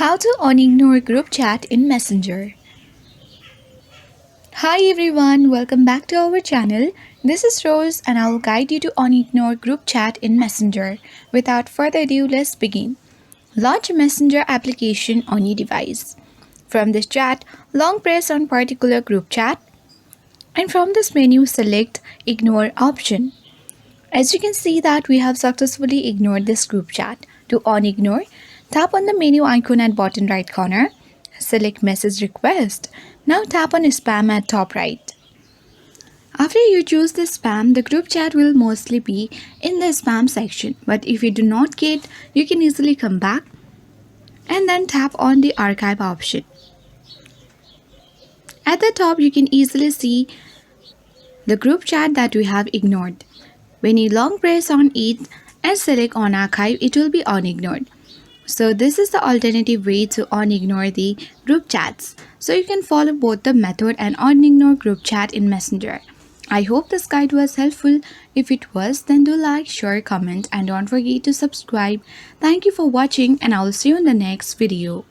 How to unignore group chat in Messenger. Hi everyone, welcome back to our channel. This is Rose and I will guide you to unignore group chat in Messenger. Without further ado, let's begin. Launch Messenger application on your device. From this chat, long press on particular group chat and from this menu select Ignore option. As you can see that we have successfully ignored this group chat. To unignore, tap on the menu icon at bottom right corner. Select message request. Now tap on spam at top right. After you choose the spam, the group chat will mostly be in the spam section. But if you do not get, you can easily come back and then tap on the archive option. At the top, you can easily see the group chat that we have ignored. When you long press on it and select on archive, it will be unignored. So this is the alternative way to unignore the group chats. So you can follow both the method and unignore group chat in Messenger. I hope this guide was helpful. If it was, then do like, share, comment and don't forget to subscribe. Thank you for watching and I will see you in the next video.